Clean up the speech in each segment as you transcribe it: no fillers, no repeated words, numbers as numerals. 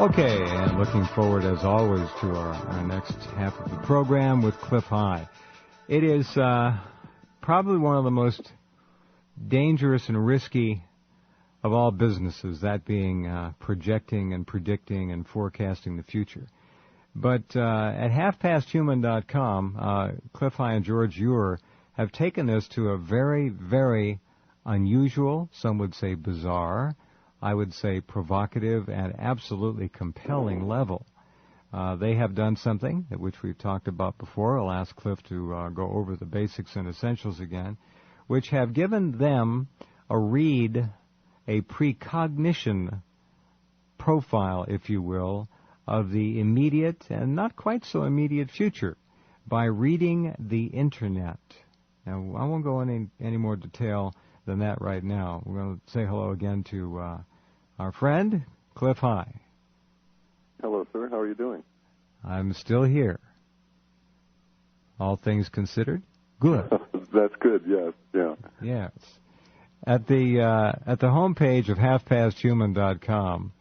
Okay, and looking forward, as always, to our next half of the program with Cliff High. It is probably one of the most dangerous and risky of all businesses, that being projecting and predicting and forecasting the future. But at halfpasthuman.com, Cliff High and George Ure have taken this to a very, very unusual, some would say bizarre, I would say provocative and absolutely compelling level. They have done something which we've talked about before. I'll ask Cliff to go over the basics and essentials again, which have given them a precognition profile, if you will, of the immediate and not quite so immediate future by reading the Internet. Now, I won't go into any more detail than that right now. We're going to say hello again to our friend, Cliff High. Hello, sir. How are you doing? I'm still here. All things considered, good. That's good, yes, yeah. Yes. At the homepage of halfpasthuman.com,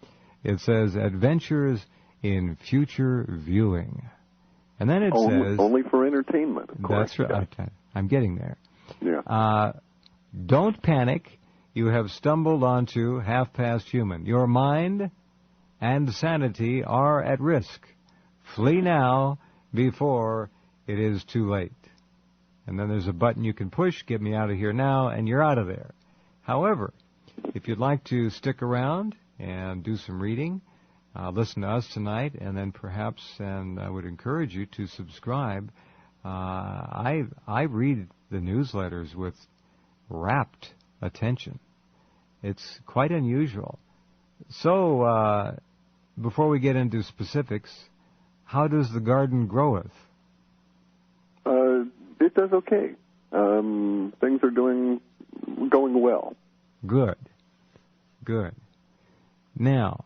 it says Adventures in Future Viewing. And then it says... Only for entertainment, of course. That's right. Yeah. I'm getting there. Yeah. Don't panic. You have stumbled onto Half Past Human. Your mind and sanity are at risk. Flee now before it is too late. And then there's a button you can push, get me out of here now, and you're out of there. However, if you'd like to stick around and do some reading, listen to us tonight, and then perhaps, and I would encourage you to subscribe. I read the newsletters with rapt attention. It's quite unusual. So, before we get into specifics, how does the garden groweth? It does okay. Things are going well. Good. Now,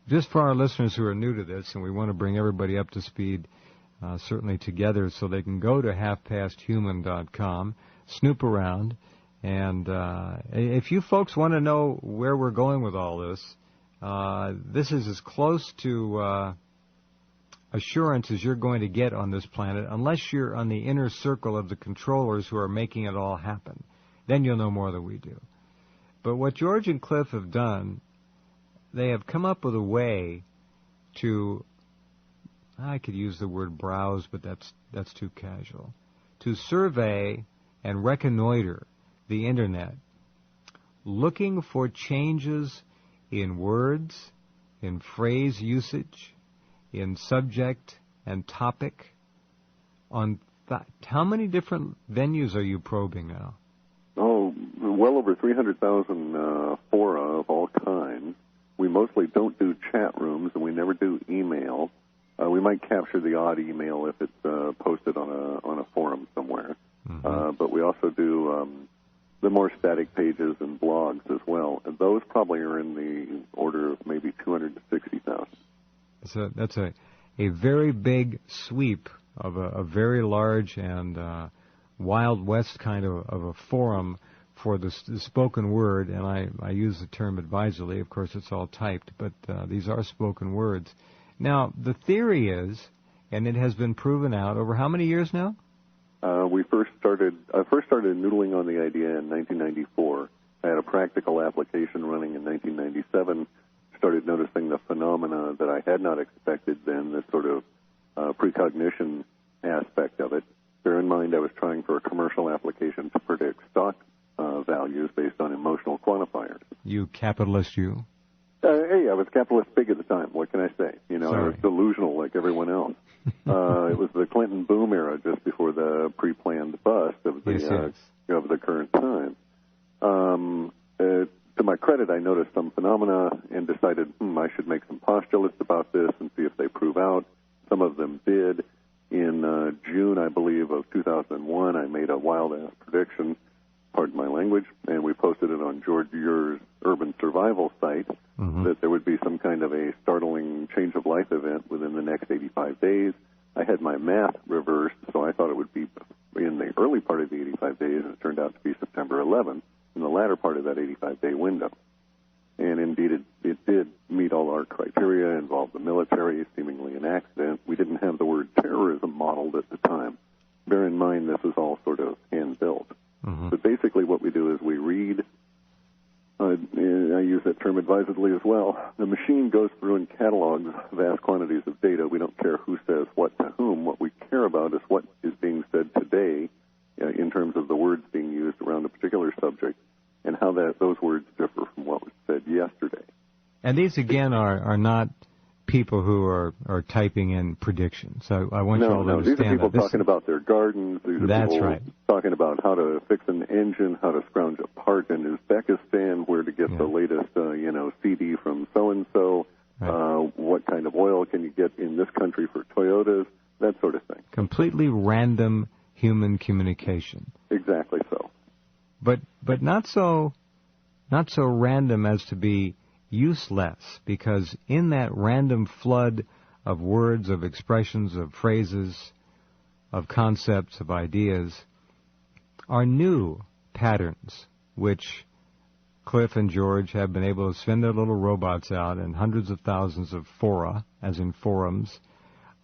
just for our listeners who are new to this, and we want to bring everybody up to speed, certainly together, so they can go to halfpasthuman.com, snoop around, and if you folks want to know where we're going with all this, this is as close to assurance as you're going to get on this planet, unless you're on the inner circle of the controllers who are making it all happen. Then you'll know more than we do. But what George and Cliff have done, they have come up with a way to, I could use the word browse, but that's too casual, to survey and reconnoiter the Internet, looking for changes in words, in phrase usage, in subject and topic. On how many different venues are you probing now? Oh, well over 300,000 fora of all kinds. We mostly don't do chat rooms, and we never do email. We might capture the odd email if it's posted on a forum somewhere. Mm-hmm. But we also do the more static pages and blogs as well. And those probably are in the order of maybe 260,000. So that's a very big sweep of a very large and Wild West kind of a forum for the spoken word, and I use the term advisedly. Of course, it's all typed, but these are spoken words. Now, the theory is, and it has been proven out over how many years now? I first started noodling on the idea in 1994. I had a practical application running in 1997. Started noticing the phenomena that I had not expected then, this sort of precognition aspect of it. Bear in mind, I was trying for a commercial application to predict stock values based on emotional quantifiers. You capitalist, you? Hey, I was capitalist big at the time. What can I say? You know, I was delusional like everyone else. It was the Clinton boom era, just before the pre-planned bust of the of the current time. To my credit, I noticed some phenomena and decided, I should make some postulates about this and see if they prove out. Some of them did. In June, I believe, of 2001, I made a wild-ass prediction, pardon my language, and we posted it on George Ure's Urban Survival site, that there would be some kind of a startling change-of-life event within the next 85 days. I had my math reversed, so I thought it would be in the early part of the 85 days, and it turned out to be September 11th, in the latter part of that 85-day window. and indeed it did meet all our criteria, involved the military, seemingly an accident. We didn't have the word terrorism modeled at the time. Bear in mind, this is all sort of hand-built. But basically what we do is we read, and I use that term advisedly as well, the machine goes through and catalogs vast quantities of data. We don't care who says what to whom. What we care about is what is being said today in terms of the words being used around a particular subject and how those words differ from what was said yesterday. And these, again, are not people who are typing in predictions. So I want you all to understand that. These are people talking about their gardens. These are people talking about how to fix an engine, how to scrounge a part in Uzbekistan, where to get the latest, CD from so-and-so, what kind of oil can you get in this country for Toyotas, that sort of thing. Completely random human communication. Exactly so. But not so random as to be useless, because in that random flood of words, of expressions, of phrases, of concepts, of ideas, are new patterns which Cliff and George have been able to send their little robots out, and hundreds of thousands of fora, as in forums,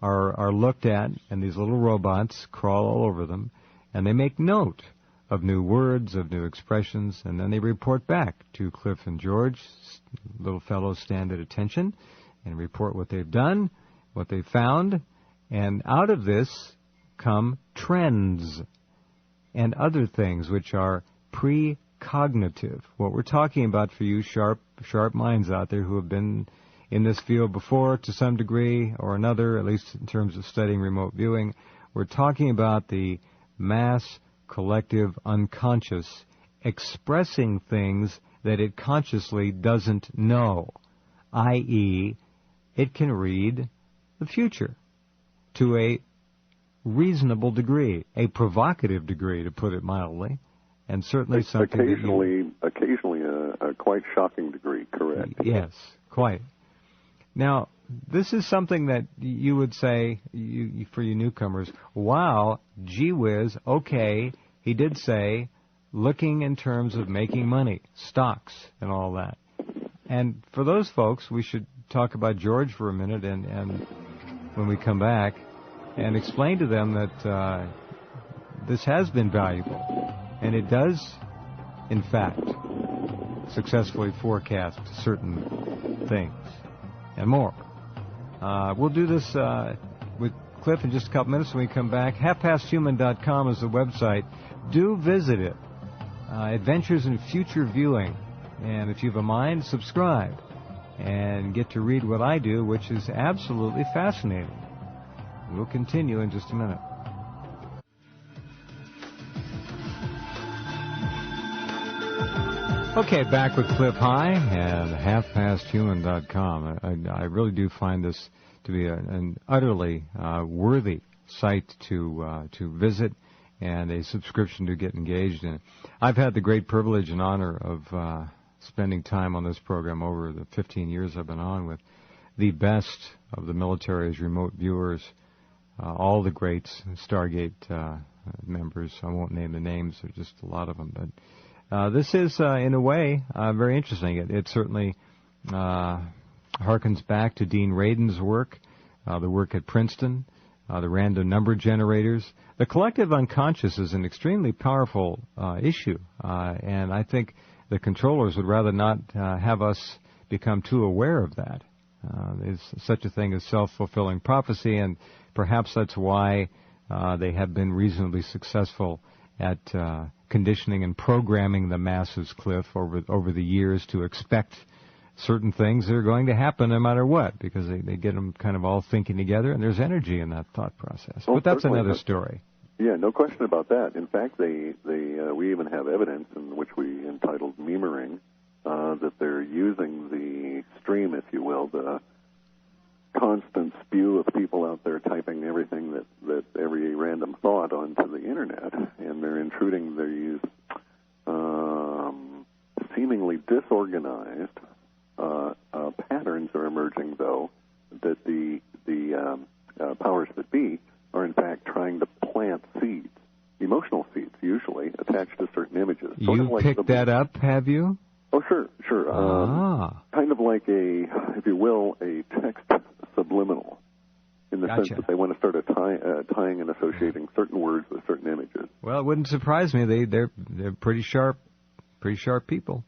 are looked at, and these little robots crawl all over them, and they make note of new words, of new expressions, and then they report back to Cliff and George. Little fellows stand at attention and report what they've done, what they've found, and out of this come trends and other things which are precognitive. What we're talking about for you sharp minds out there who have been in this field before to some degree or another, at least in terms of studying remote viewing, we're talking about the mass collective unconscious expressing things that it consciously doesn't know, i.e., it can read the future to a reasonable degree, a provocative degree, to put it mildly, and certainly something occasionally a quite shocking degree, correct? Yes, quite. Now, this is something that you would say, for you newcomers, wow, gee whiz, okay, he did say, looking in terms of making money, stocks, and all that. And for those folks, we should talk about George for a minute, and when we come back, and explain to them that this has been valuable, and it does, in fact, successfully forecast certain things and more. We'll do this with Cliff in just a couple minutes when we come back. HalfPastHuman.com is the website. Do visit it. Adventures in Future Viewing. And if you have a mind, subscribe and get to read what I do, which is absolutely fascinating. We'll continue in just a minute. Okay, back with Cliff High and HalfPastHuman.com. I really do find this to be an utterly worthy site to visit and a subscription to get engaged in. I've had the great privilege and honor of spending time on this program over the 15 years I've been on with the best of the military's remote viewers, all the greats, Stargate members. I won't name the names, there's just a lot of them, but this is, in a way, very interesting. It certainly harkens back to Dean Radin's work, the work at Princeton, the random number generators. The collective unconscious is an extremely powerful issue, and I think the controllers would rather not have us become too aware of that. There's such a thing as self-fulfilling prophecy, and perhaps that's why they have been reasonably successful at conditioning and programming the masses, Cliff, over the years to expect certain things that are going to happen no matter what, because they get them kind of all thinking together, and there's energy in that thought process. But that's another story. Yeah, no question about that. In fact, we even have evidence in which we entitled memering that they're using the stream, if you will, the constant spew of people out there typing everything that every random thought onto the internet, and they're intruding these seemingly disorganized patterns are emerging, though, that the powers that be are in fact trying to plant seeds, emotional seeds usually, attached to certain images. You picked that up, have you? Oh, sure. Kind of like if you will, a text subliminal, in the sense that they want to start tying and associating certain words with certain images. Well, it wouldn't surprise me. They're pretty sharp people.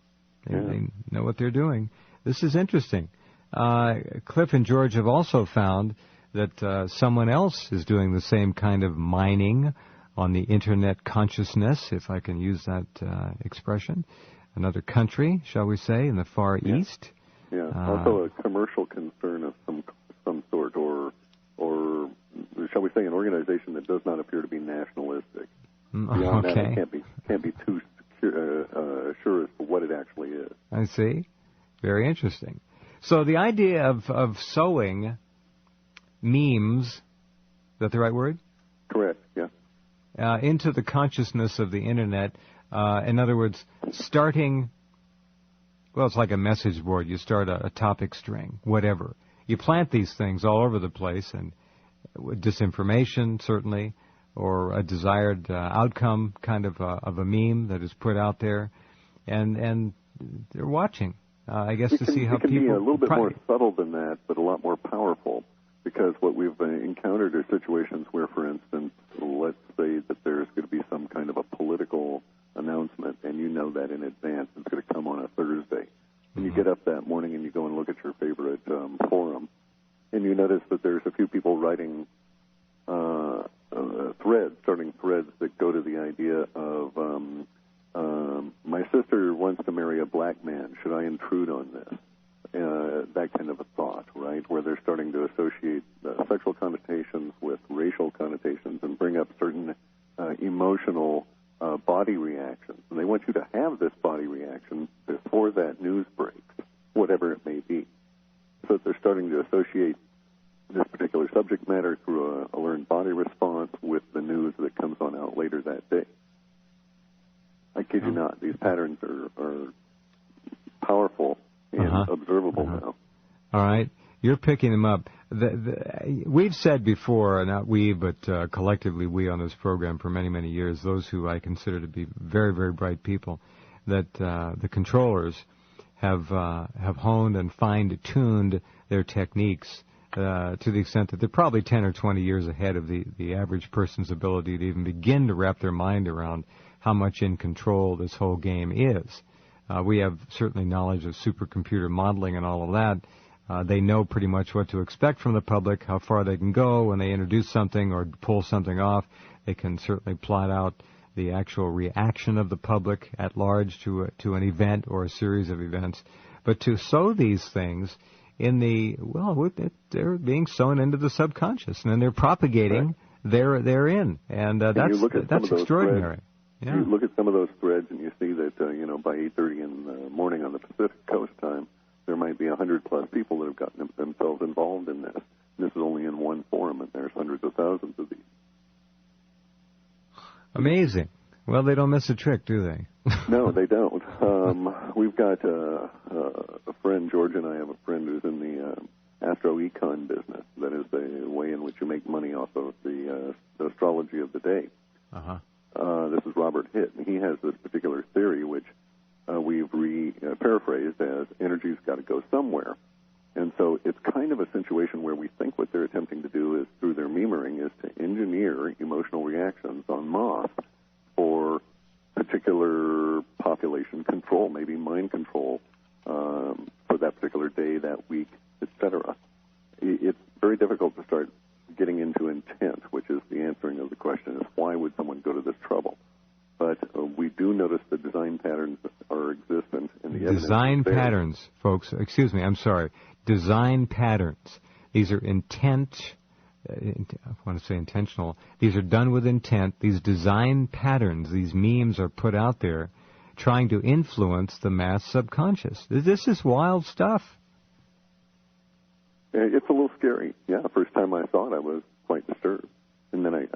They know what they're doing. This is interesting. Cliff and George have also found that someone else is doing the same kind of mining on the internet consciousness, if I can use that expression. Another country, shall we say, in the Far East. Yeah, also a commercial concern of some sort, or shall we say, an organization that does not appear to be nationalistic. Beyond that, I can't be too sure as to what it actually is. I see. Very interesting. So the idea of sowing memes, is that the right word? Correct, yeah. Into the consciousness of the internet. In other words, starting, well, it's like a message board. You start a topic string, whatever. You plant these things all over the place, and disinformation, certainly, or a desired outcome kind of a meme that is put out there, and they're watching, I guess, to see how people... It can be a little bit more subtle than that, but a lot more powerful, because what we've encountered are situations where, for instance, let's say that there's going to be some kind of a political announcement, and you know that in advance it's going to come on a Thursday. And you get up that morning and you go and look at your favorite forum, and you notice that there's a few people writing starting threads that go to the idea of, my sister wants to marry a black man. Should I intrude on this? That kind of a thought, right, where they're starting to associate sexual connotations with racial connotations and bring up certain emotional body reactions. And they want you to have this body reaction before that news breaks, whatever it may be. So that they're starting to associate this particular subject matter through a learned body response with the news that comes on out later that day. I kid you not. These patterns are powerful and observable now. All right. You're picking them up. We've said before, not we, but collectively we on this program for many, many years, those who I consider to be very, very bright people, that the controllers have honed and fine-tuned their techniques to the extent that they're probably 10 or 20 years ahead of the average person's ability to even begin to wrap their mind around how much in control this whole game is. We have certainly knowledge of supercomputer modeling and all of that. They know pretty much what to expect from the public, how far they can go when they introduce something or pull something off. They can certainly plot out the actual reaction of the public at large to an event or a series of events. But to sow these things they're being sown into the subconscious, and then they're propagating therein, and that's extraordinary. Yeah. You look at some of those threads, and you see that by 8:30 in the morning on the Pacific Coast time, there might be 100+ people that have gotten themselves involved in this. And this is only in one forum, and there's hundreds of thousands of these. Amazing. Well, they don't miss a trick, do they? No, they don't. We've got a friend, George and I have a friend who's in the astro-econ business. That is the way in which you make money off of the astrology of the day. This is Robert Hitt, and he has this particular theory, which we've paraphrased as energy's got to go somewhere. And so it's kind of a situation where we think what they're attempting to do is, through their memering, is to engineer emotional reactions en masse for particular population control, maybe mind control for that particular day, that week, etc. It's very difficult to start getting into intent, which is the answering of the question, is why would someone go to this trouble? But we do notice the design patterns are existent in the evidence. Design patterns, folks. Excuse me, I'm sorry. Design patterns. These are I want to say intentional. These are done with intent. These design patterns, these memes are put out there trying to influence the mass subconscious. This is wild stuff. It's a little scary. Yeah, first time I saw it, I was quite disturbed. And then I